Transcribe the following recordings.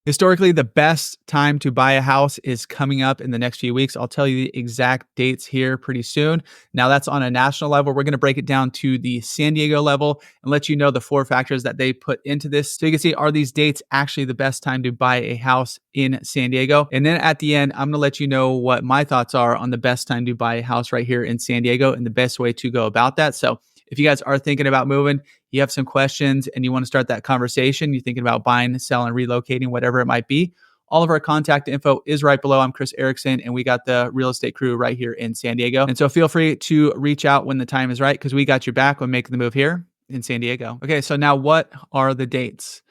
Historically, the best time to buy a house is coming up in the next few weeks. I'll tell you the exact dates here pretty soon. Now, that's on a national level. We're going to break it down to the San Diego level and let you know the 4 factors that they put into this. So you can see, are these dates actually the best time to buy a house in San Diego? And then at the end, I'm going to let you know what my thoughts are on the best time to buy a house right here in San Diego and the best way to go about that. So if you guys are thinking about moving, you have some questions and you want to start that conversation, you're thinking about buying, selling, relocating, whatever it might be, all of our contact info is right below. I'm Chris Erickson, and we got the real estate crew right here in San Diego. And so feel free to reach out when the time is right because we got your back when making the move here in San Diego. Okay, so now what are the dates?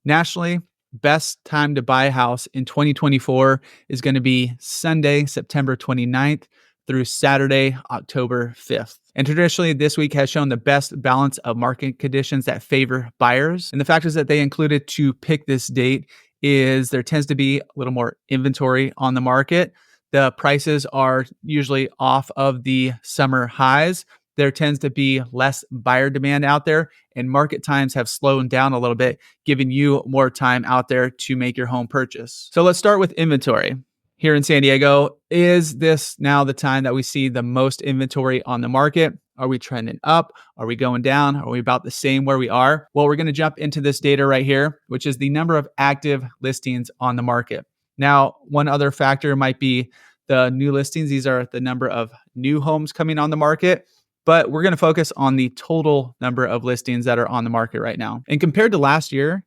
Nationally, best time to buy a house in 2024 is going to be Sunday, September 29th through Saturday, October 5th. And traditionally, this week has shown the best balance of market conditions that favor buyers. And the factors that they included to pick this date is there tends to be a little more inventory on the market. The prices are usually off of the summer highs. There tends to be less buyer demand out there, and market times have slowed down a little bit, giving you more time out there to make your home purchase. So let's start with inventory. Here in San Diego, is this now the time that we see the most inventory on the market? Are we trending up? Are we going down? Are we about the same where we are? Well, we're going to jump into this data right here, which is the number of active listings on the market. Now, one other factor might be the new listings. These are the number of new homes coming on the market, but we're going to focus on the total number of listings that are on the market right now. And compared to last year,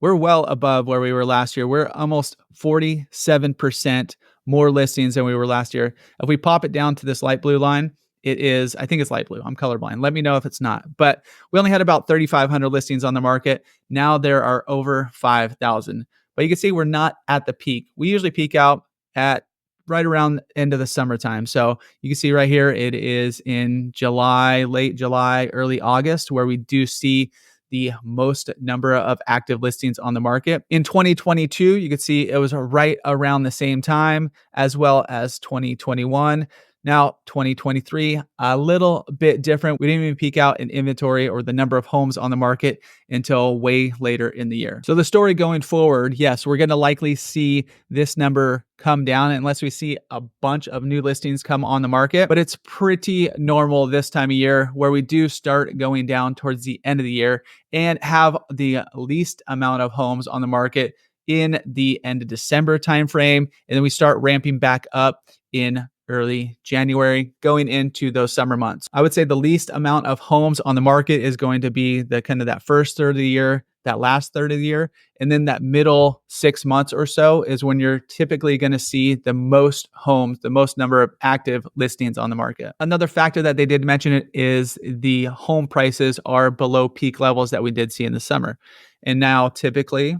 we're well above where we were last year. We're almost 47% more listings than we were last year. If we pop it down to this light blue line, it is, I think it's light blue. I'm colorblind. Let me know if it's not. But we only had about 3,500 listings on the market. Now there are over 5,000. But you can see we're not at the peak. We usually peak out at right around the end of the summertime. So you can see right here, it is in July, late July, early August, where we do see the most number of active listings on the market. In 2022, you could see it was right around the same time as well as 2021. Now, 2023, a little bit different. We didn't even peak out in inventory or the number of homes on the market until way later in the year. So the story going forward, yes, we're going to likely see this number come down unless we see a bunch of new listings come on the market. But it's pretty normal this time of year where we do start going down towards the end of the year and have the least amount of homes on the market in the end of December timeframe. And then we start ramping back up in early January, going into those summer months. I would say the least amount of homes on the market is going to be the kind of that first third of the year, that last third of the year. And then that middle 6 months or so is when you're typically going to see the most homes, the most number of active listings on the market. Another factor that they did mention is the home prices are below peak levels that we did see in the summer. And now typically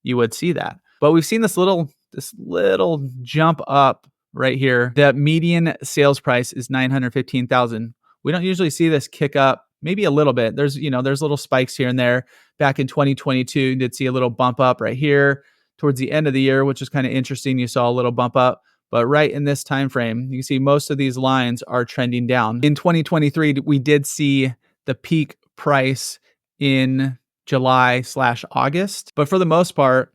you would see that. But we've seen this little jump up right here. The median sales price is $915,000. We don't usually see this kick up, maybe a little bit. There's little spikes here and there. Back in 2022, you did see a little bump up right here towards the end of the year, which is kind of interesting. You saw a little bump up, but right in this time frame, you can see most of these lines are trending down. In 2023, we did see the peak price in July/August, but for the most part,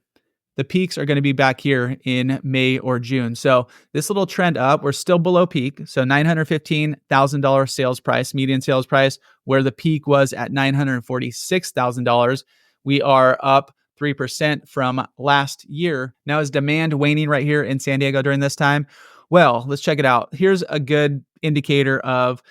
the peaks are going to be back here in May or June. So this little trend up, we're still below peak. So $915,000 sales price, median sales price, where the peak was at $946,000. We are up 3% from last year. Now, is demand waning right here in San Diego during this time? Well, let's check it out. Here's a good indicator of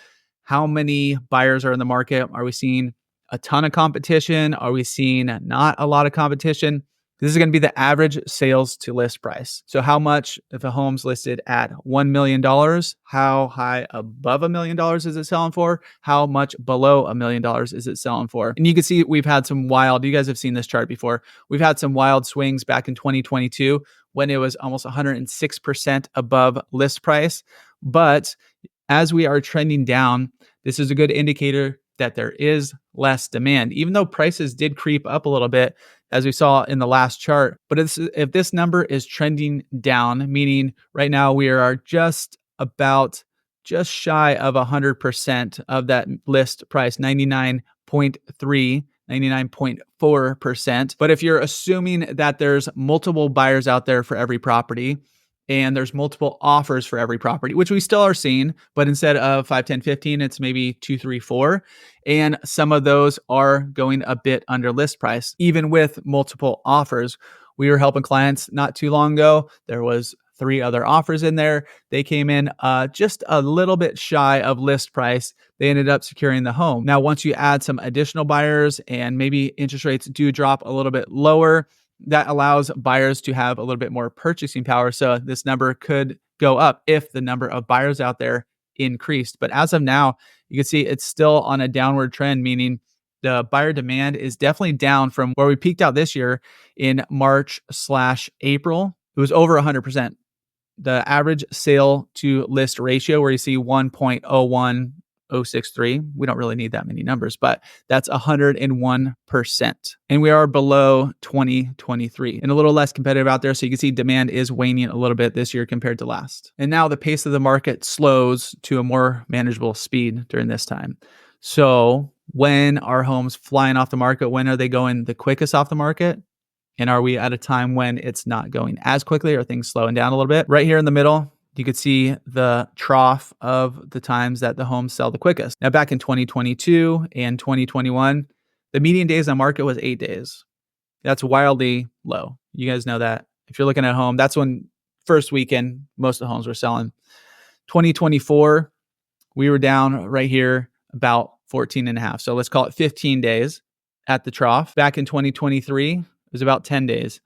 how many buyers are in the market. Are we seeing a ton of competition? Are we seeing not a lot of competition? This is going to be the average sales to list price. So how much, if a home's listed at $1 million, how high above $1 million is it selling for? How much below $1 million is it selling for? And you can see we've had some wild, you guys have seen this chart before. We've had some wild swings back in 2022 when it was almost 106% above list price. But as we are trending down, this is a good indicator that there is less demand, even though prices did creep up a little bit, as we saw in the last chart. But if this number is trending down, meaning right now we are just shy of 100% of that list price, 99.3, 99.4%. But if you're assuming that there's multiple buyers out there for every property, and there's multiple offers for every property, which we still are seeing, but instead of 5, 10, 15, it's maybe 2, 3, 4. And some of those are going a bit under list price, even with multiple offers. We were helping clients not too long ago. There was 3 other offers in there. They came in just a little bit shy of list price. They ended up securing the home. Now, once you add some additional buyers and maybe interest rates do drop a little bit lower, that allows buyers to have a little bit more purchasing power. So this number could go up if the number of buyers out there increased. But as of now, you can see it's still on a downward trend, meaning the buyer demand is definitely down from where we peaked out this year in March/April. It was over 100%. The average sale to list ratio, where you see 1.01063, we don't really need that many numbers, but that's 101%. And we are below 2023 and a little less competitive out there. So you can see demand is waning a little bit this year compared to last. And now the pace of the market slows to a more manageable speed during this time. So when are homes flying off the market? When are they going the quickest off the market? And are we at a time when it's not going as quickly? Or things slowing down a little bit? Right here in the middle, you could see the trough of the times that the homes sell the quickest. Now, back in 2022 and 2021, the median days on market was 8 days. That's wildly low. You guys know that. If you're looking at a home, that's when first weekend, most of the homes were selling. 2024, we were down right here about 14 and a half. So let's call it 15 days at the trough. Back in 2023, it was about 10 days.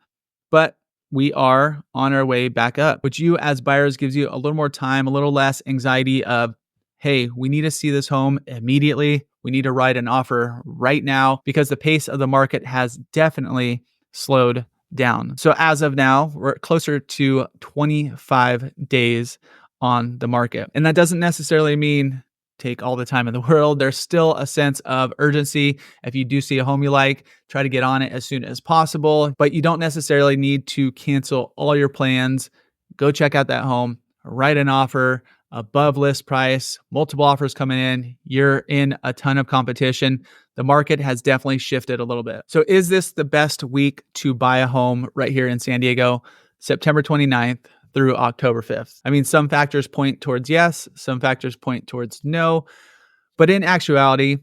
But we are on our way back up, which you as buyers gives you a little more time, a little less anxiety of, hey, we need to see this home immediately. We need to write an offer right now because the pace of the market has definitely slowed down. So as of now, we're closer to 25 days on the market. And that doesn't necessarily mean take all the time in the world. There's still a sense of urgency. If you do see a home you like, try to get on it as soon as possible, but you don't necessarily need to cancel all your plans. Go check out that home, write an offer above list price, multiple offers coming in. You're in a ton of competition. The market has definitely shifted a little bit. So is this the best week to buy a home right here in San Diego? September 29th through October 5th. I mean, some factors point towards yes, some factors point towards no. But in actuality,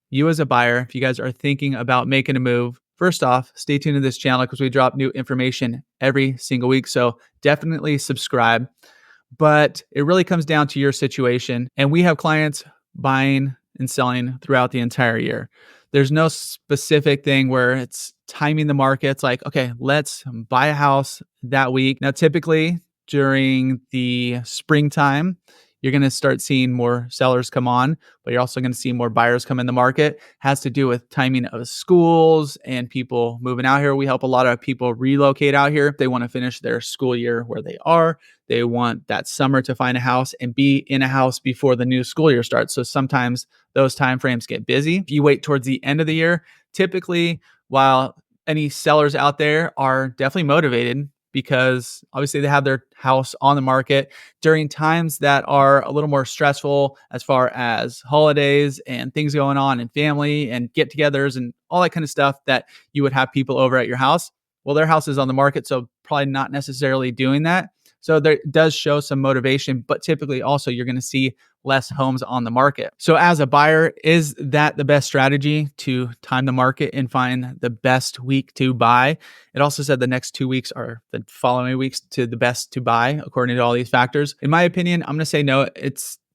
you as a buyer, if you guys are thinking about making a move, first off, stay tuned to this channel because we drop new information every single week. So definitely subscribe. But it really comes down to your situation. And we have clients buying and selling throughout the entire year. There's no specific thing where it's timing the market. It's like, okay, let's buy a house that week. Now, typically during the springtime, you're going to start seeing more sellers come on, but you're also going to see more buyers come in the market. Has to do with timing of schools and people moving out here. We help a lot of people relocate out here. They want to finish their school year where they are. They want that summer to find a house and be in a house before the new school year starts. So sometimes those timeframes get busy. If you wait towards the end of the year, typically, while any sellers out there are definitely motivated because obviously they have their house on the market during times that are a little more stressful as far as holidays and things going on and family and get-togethers and all that kind of stuff that you would have people over at your house. Well, their house is on the market, so probably not necessarily doing that. So there does show some motivation, but typically also you're going to see less homes on the market. So as a buyer, is that the best strategy to time the market and find the best week to buy? It also said the next 2 weeks are the following weeks to the best to buy, according to all these factors. In my opinion, I'm going to say no.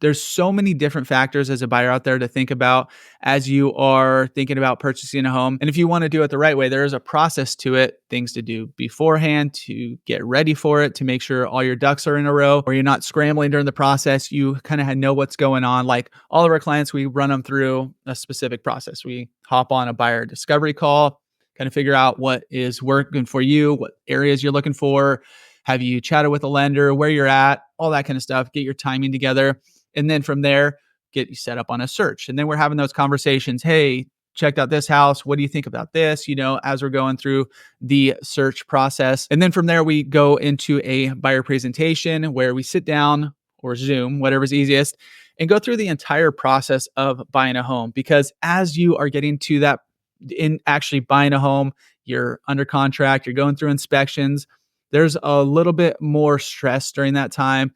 There's so many different factors as a buyer out there to think about as you are thinking about purchasing a home. And if you want to do it the right way, there is a process to it, things to do beforehand to get ready for it, to make sure all your ducks are in a row, or you're not scrambling during the process. You kind of know what's going on. Like all of our clients, we run them through a specific process. We hop on a buyer discovery call, kind of figure out what is working for you, what areas you're looking for. Have you chatted with a lender, where you're at, all that kind of stuff, get your timing together. And then from there, get you set up on a search. And then we're having those conversations. Hey, checked out this house. What do you think about this? As we're going through the search process. And then from there, we go into a buyer presentation where we sit down or Zoom, whatever's easiest, and go through the entire process of buying a home. Because as you are getting to that in actually buying a home, you're under contract, you're going through inspections. There's a little bit more stress during that time,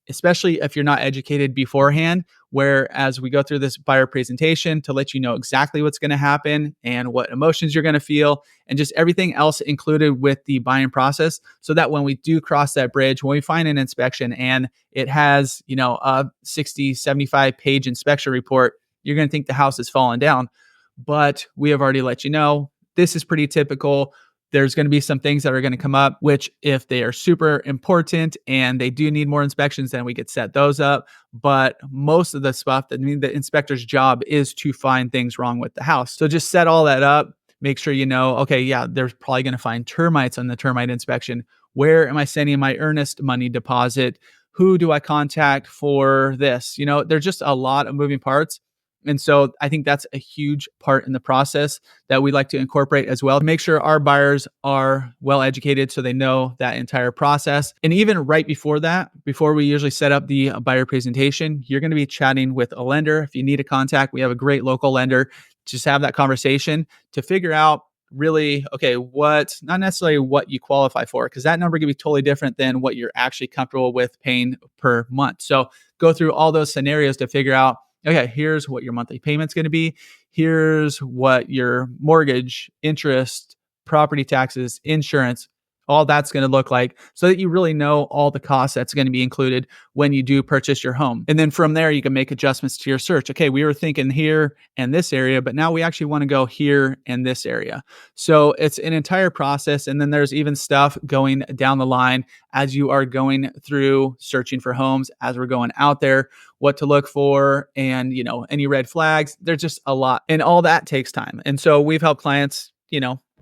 especially if you're not educated beforehand. Whereas we go through this buyer presentation to let you know exactly what's going to happen and what emotions you're going to feel, and just everything else included with the buying process. So that when we do cross that bridge, when we find an inspection and it has, a 60, 75 page inspection report, you're going to think the house is falling down. But we have already let you know this is pretty typical. There's going to be some things that are going to come up, which if they are super important and they do need more inspections, then we could set those up. But most of the stuff, the inspector's job is to find things wrong with the house. So just set all that up. Make sure you know, okay, yeah, they're probably going to find termites on the termite inspection. Where am I sending my earnest money deposit? Who do I contact for this? There's just a lot of moving parts. And so I think that's a huge part in the process that we like to incorporate as well to make sure our buyers are well educated so they know that entire process. And even right before that, before we usually set up the buyer presentation, you're going to be chatting with a lender. If you need a contact, we have a great local lender. Just have that conversation to figure out really, okay, not necessarily what you qualify for, because that number can be totally different than what you're actually comfortable with paying per month. So go through all those scenarios to figure out, okay, here's what your monthly payment's going to be. Here's what your mortgage, interest, property taxes, insurance, all that's going to look like, so that you really know all the costs that's going to be included when you do purchase your home. And then from there, you can make adjustments to your search. Okay, we were thinking here and this area, but now we actually want to go here and this area. So it's an entire process. And then there's even stuff going down the line as you are going through searching for homes, as we're going out there, what to look for, and any red flags. There's just a lot, and all that takes time. And so we've helped clients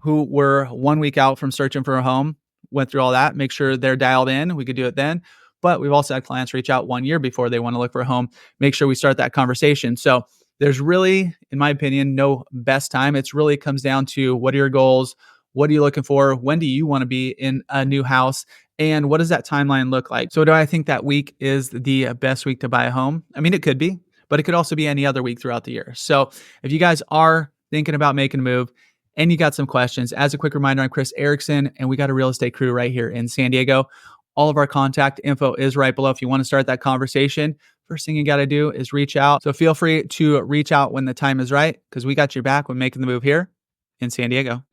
who were 1 week out from searching for a home, went through all that, make sure they're dialed in, we could do it then. But we've also had clients reach out 1 year before they want to look for a home, make sure we start that conversation. So there's really, in my opinion, no best time. It's really comes down to, what are your goals? What are you looking for? When do you want to be in a new house? And what does that timeline look like? So do I think that week is the best week to buy a home? I mean, it could be, but it could also be any other week throughout the year. So if you guys are thinking about making a move and you got some questions, as a quick reminder, I'm Chris Erickson, and we got a real estate crew right here in San Diego. All of our contact info is right below. If you want to start that conversation, first thing you got to do is reach out. So feel free to reach out when the time is right, because we got your back when making the move here in San Diego.